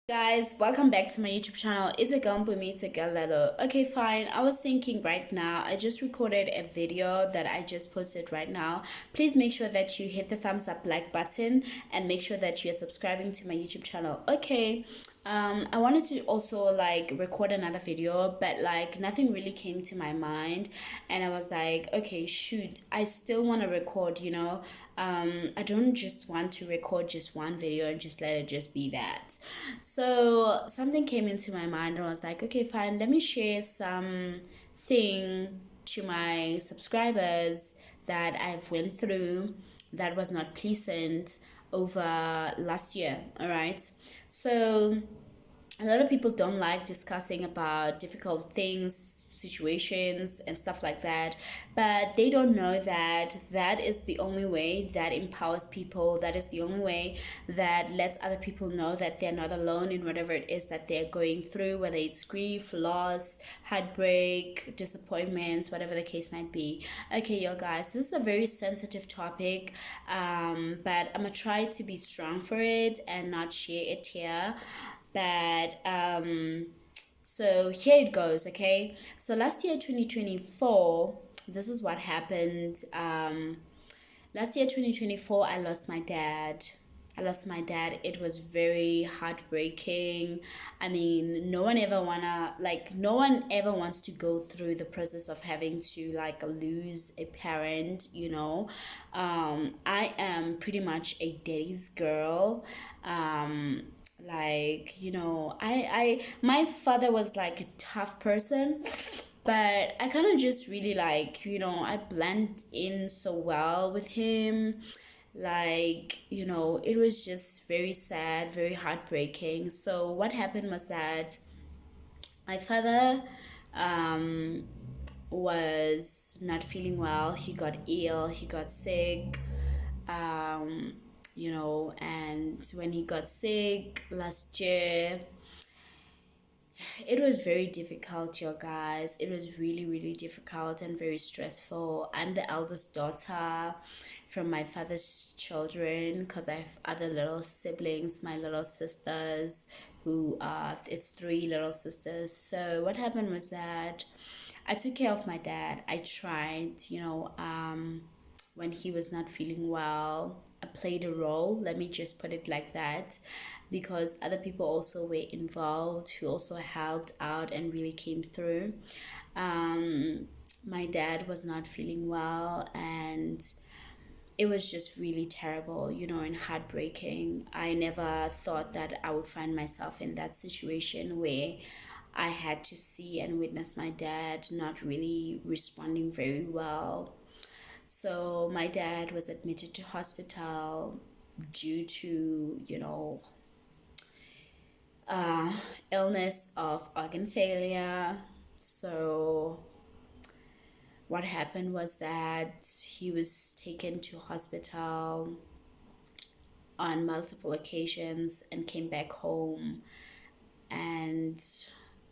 Guys, welcome back to my YouTube channel. It's a girl Mpumi Galelo. Okay, fine. I was thinking right now, I just recorded a video that I just posted right now. Please make sure that you hit the thumbs up like button and make sure that you're subscribing to my YouTube channel. Okay. I wanted to also like record another video, but like nothing really came to my mind, and I was like, okay, shoot, I still want to record, I don't just want to record just one video and just let it just be that. So something came into my mind and I was like, okay, fine, let me share something to my subscribers that I've went through that was not pleasant over last year. All right. So a lot of people don't like discussing about difficult things, situations and stuff like that, but they don't know that that is the only way that empowers people. That is the only way that lets other people know that they're not alone in whatever it is that they're going through, whether it's grief, loss, heartbreak, disappointments, whatever the case might be. Okay, yo guys, this is a very sensitive topic, but I'm gonna try to be strong for it and not share it here. But so here it goes. Okay, so last year 2024, this is what happened. Last year 2024, I lost my dad. It was very heartbreaking. I mean, no one ever wants to go through the process of having to like lose a parent, I am pretty much a daddy's girl. I my father was like a tough person, but I kind of just really like, I blend in so well with him. It was just very sad, very heartbreaking. So what happened was that my father um was not feeling well. He got ill, he got sick. um and when he got sick last year, it was very difficult, you guys. It was really, really difficult and very stressful. I'm the eldest daughter from my father's children because I have other little siblings, my little sisters, who it's three little sisters. So what happened was that I took care of my dad. I tried, when he was not feeling well. I played a role, let me just put it like that, because other people also were involved who also helped out and really came through. Um, my dad was not feeling well, and it was just really terrible, and heartbreaking. I never thought that I would find myself in that situation where I had to see and witness my dad not really responding very well. So my dad was admitted to hospital due to, uh, illness of organ failure. So what happened was that he was taken to hospital on multiple occasions and came back home, and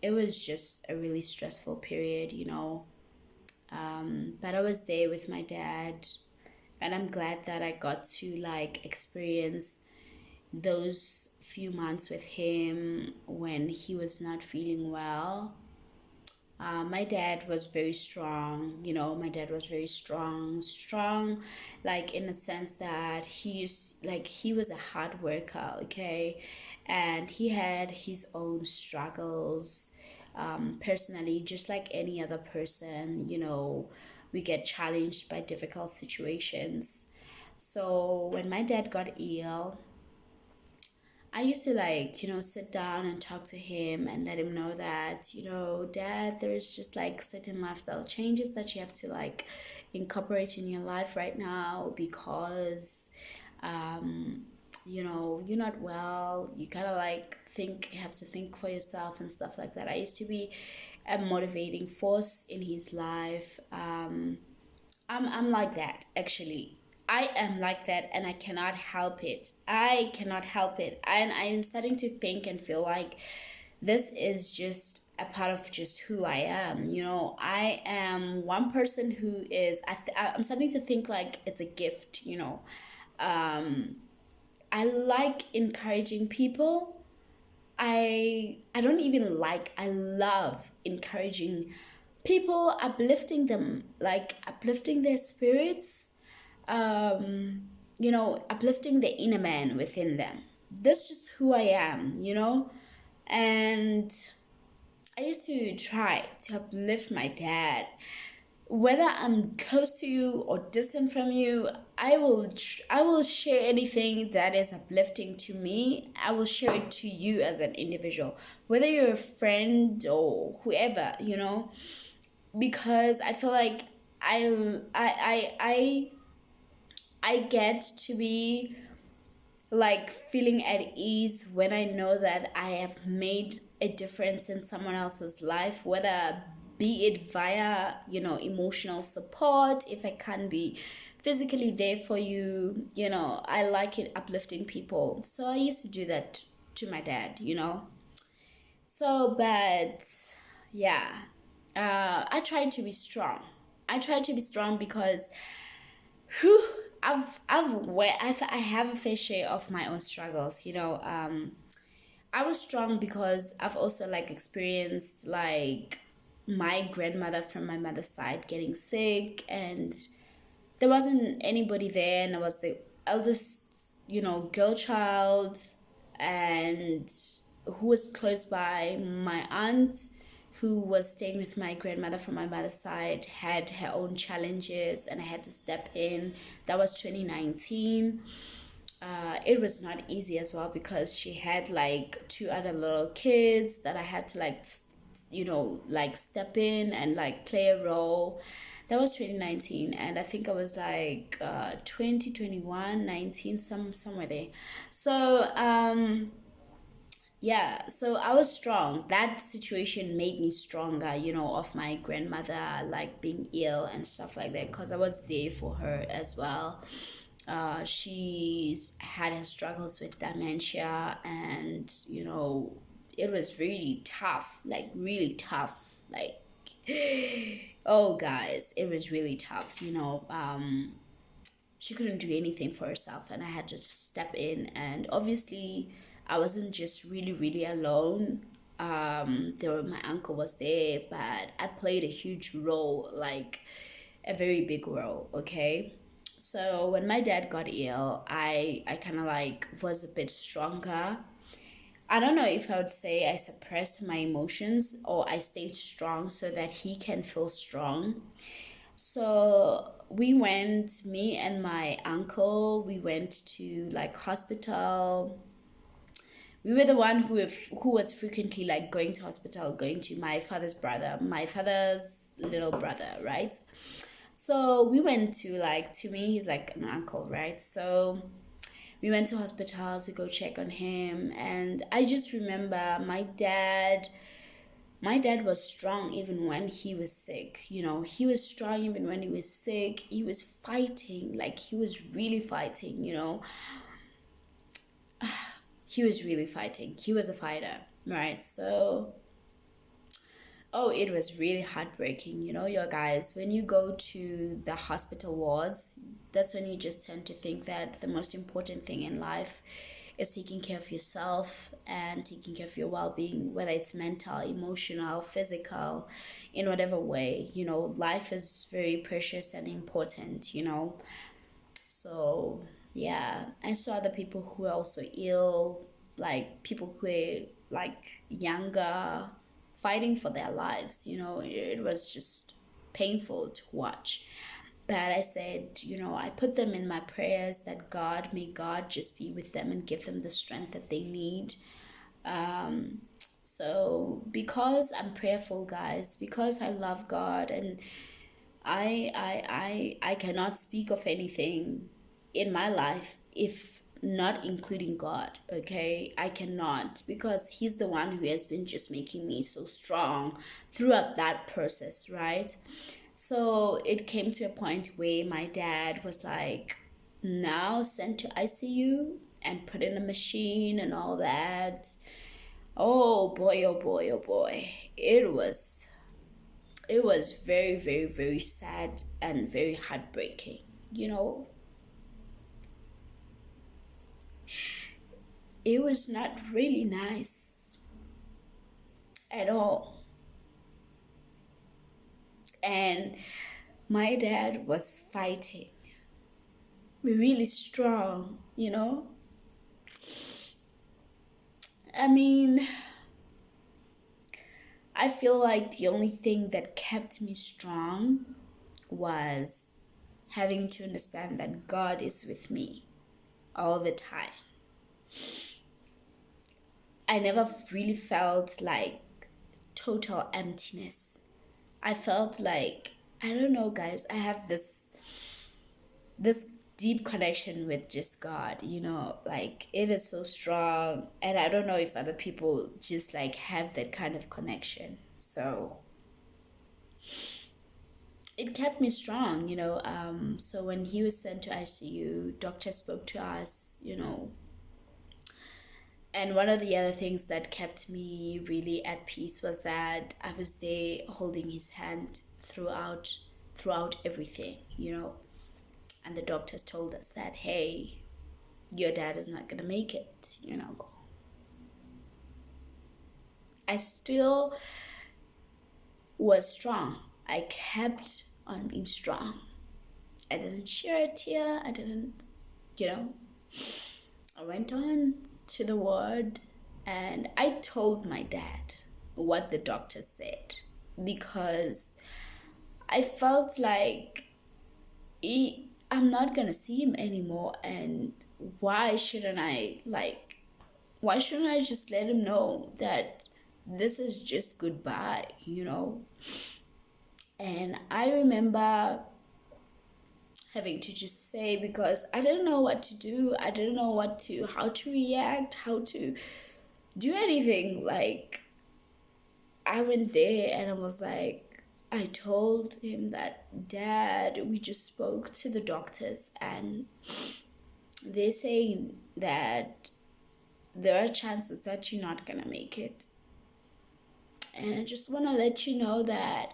it was just a really stressful period, but I was there with my dad, and I'm glad that I got to like experience those few months with him when he was not feeling well. My dad was very strong, my dad was very strong, like in the sense that he was a hard worker, okay, and he had his own struggles. Personally, just like any other person, we get challenged by difficult situations. So when my dad got ill, I used to like, sit down and talk to him and let him know that, dad, there's just like certain lifestyle changes that you have to like incorporate in your life right now because, you're not well. You kind of like you have to think for yourself and stuff like that. I used to be a motivating force in his life. I'm like that actually. I am like that and I cannot help it. I cannot help it. And I am starting to think and feel like this is just a part of just who I am. I am one person who is, I'm starting to think like it's a gift. Um, I like encouraging people. I I don't even like, I love encouraging people, uplifting them, like uplifting their spirits, um uplifting the inner man within them. That's just who I am, and I used to try to uplift my dad. Whether I'm close to you or distant from you, I will share anything that is uplifting to me. I will share it to you as an individual, whether you're a friend or whoever, because I feel like I get to be like feeling at ease when I know that I have made a difference in someone else's life, whether be it via, emotional support, if I can't be physically there for you, I like it uplifting people. So I used to do that to my dad. So, but yeah, I try to be strong. I try to be strong because whew, I have a fair share of my own struggles. I was strong because I've also like experienced like my grandmother from my mother's side getting sick, and there wasn't anybody there, and I was the eldest, girl child, and who was close by. My aunt, who was staying with my grandmother from my mother's side, had her own challenges, and I had to step in. That was 2019. It was not easy as well because she had like two other little kids that I had to like like step in and like play a role. That was 2019, and I think I was like 2021 19, somewhere there. So yeah, so I was strong. That situation made me stronger, of my grandmother like being ill and stuff like that, because I was there for her as well. She's had her struggles with dementia, and it was really tough, like really tough, like oh guys, it was really tough. She couldn't do anything for herself, and I had to step in. And obviously I wasn't just really really alone. My uncle was there, but I played a huge role, like a very big role. Okay, so when my dad got ill, I kind of like was a bit stronger. I don't know if I would say I suppressed my emotions or I stayed strong so that he can feel strong. So me and my uncle, we went to like hospital. We were the one who was frequently like going to hospital, going to my father's little brother, right? So we went to me, he's like an uncle, right? So we went to hospital to go check on him, and I just remember my dad was strong even when he was sick. He was strong even when he was sick. He was fighting, like he was really fighting. He was really fighting. He was a fighter, right? So, oh, it was really heartbreaking, your guys. When you go to the hospital wards, that's when you just tend to think that the most important thing in life is taking care of yourself and taking care of your well-being, whether it's mental, emotional, physical, in whatever way. Life is very precious and important. So yeah, I saw other people who are also ill, like people who are like younger, fighting for their lives. It was just painful to watch. But I said, I put them in my prayers that may God just be with them and give them the strength that they need. So because I'm prayerful, guys, because I love God, and I cannot speak of anything in my life if not including God. Okay, I cannot, because he's the one who has been just making me so strong throughout that process, right? So it came to a point where my dad was like now sent to ICU and put in a machine and all that. Oh boy, oh boy, oh boy. It was very, very, very sad and very heartbreaking. It was not really nice. at all. And my dad was fighting, really strong, you know? I mean, I feel like the only thing that kept me strong was having to understand that God is with me all the time. I never really felt like total emptiness. I felt like, I don't know, guys, I have this deep connection with just God, you know, like it is so strong, and I don't know if other people just like have that kind of connection. So it kept me strong, you know. So when he was sent to ICU, doctor spoke to us, you know. And one of the other things that kept me really at peace was that I was there holding his hand throughout everything, you know. And the doctors told us that, hey, your dad is not gonna make it, you know. I still was strong. I kept on being strong. I didn't shed a tear. I didn't, you know. I went on to the ward and I told my dad what the doctor said, because I felt like I'm not gonna see him anymore, and why shouldn't I why shouldn't I just let him know that this is just goodbye, you know? And I remember having to just say, because I didn't know what to do. I didn't know how to react, how to do anything. Like, I went there and I was like, I told him that, Dad, we just spoke to the doctors and they're saying that there are chances that you're not gonna make it. And I just want to let you know that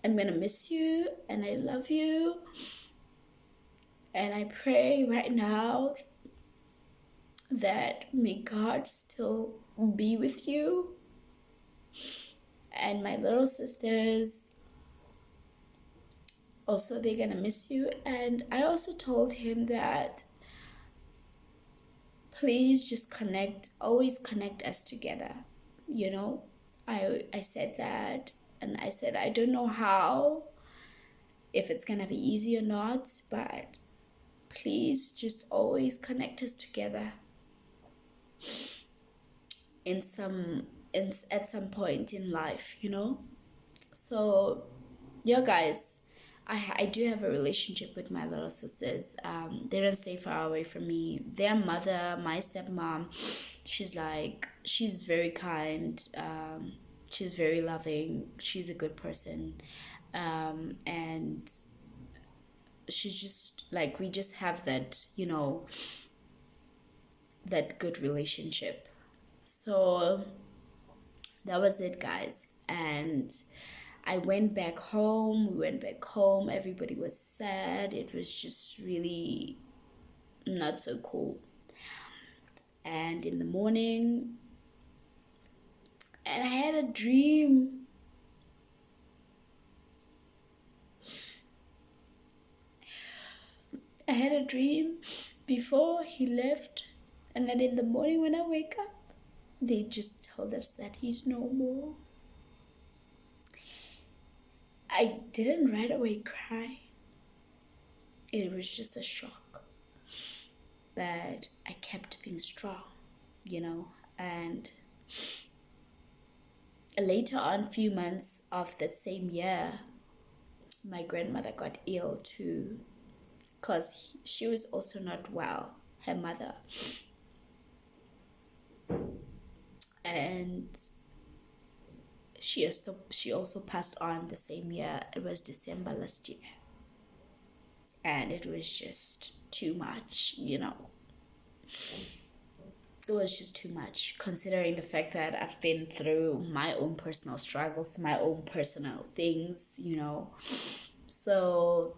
I'm gonna miss you and I love you. And I pray right now that may God still be with you. And my little sisters, also, they're gonna miss you. And I also told him that please just always connect us together, you know. I said that, and I said I don't know how, if it's gonna be easy or not, but please just always connect us together at some point in life, you know. So yeah, guys, I do have a relationship with my little sisters. They don't stay far away from me. Their mother, my stepmom, she's very kind. She's very loving. She's a good person. And she's just like, we just have that, you know, that good relationship. So that was it, guys. And I went back home. We went back home. Everybody was sad. It was just really not so cool. And in the morning, and I had a dream. I had a dream before he left. And then in the morning when I wake up, they just told us that he's no more. I didn't right away cry. It was just a shock. But I kept being strong, you know. And later on, few months of that same year, my grandmother got ill too, because she was also not well, her mother. And she also passed on the same year. It was December last year. And it was just too much, you know. It was just too much, considering the fact that I've been through my own personal struggles, my own personal things, you know. So,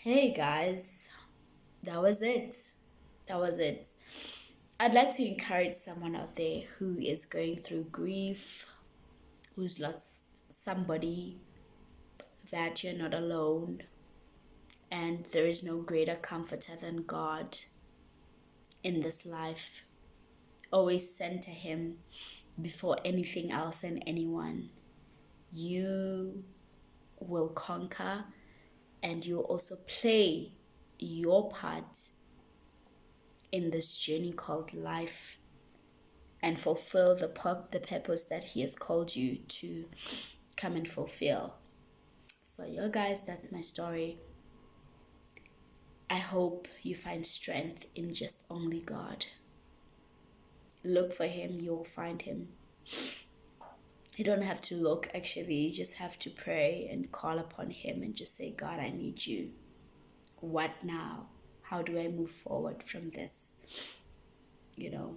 hey guys, that was it. I'd like to encourage someone out there who is going through grief, who's lost somebody, that you're not alone, and there is no greater comforter than God in this life. Always center Him before anything else and anyone. You will conquer, and you'll also play your part in this journey called life and fulfill the purpose that He has called you to come and fulfill. So, yo guys, that's my story. I hope you find strength in just only God. Look for Him, you will find Him. You don't have to look, actually. You just have to pray and call upon Him and just say, God, I need you. What now? How do I move forward from this? You know?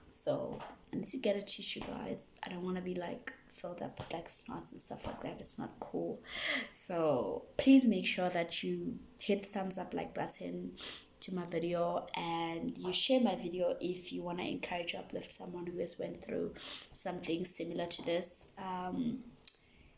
So I need to get a tissue, guys. I don't want to be like filled up with like snots and stuff like that. It's not cool. So please make sure that you hit the thumbs up like button to my video, and you share my video if you want to encourage or uplift someone who has went through something similar to this.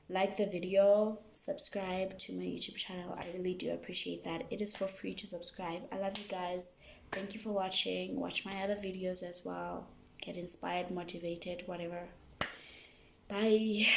Like the video, subscribe to my YouTube channel. I really do appreciate that. It is for free to subscribe. I love you guys. Thank you for watching. Watch my other videos as well. Get inspired, motivated, whatever. Bye.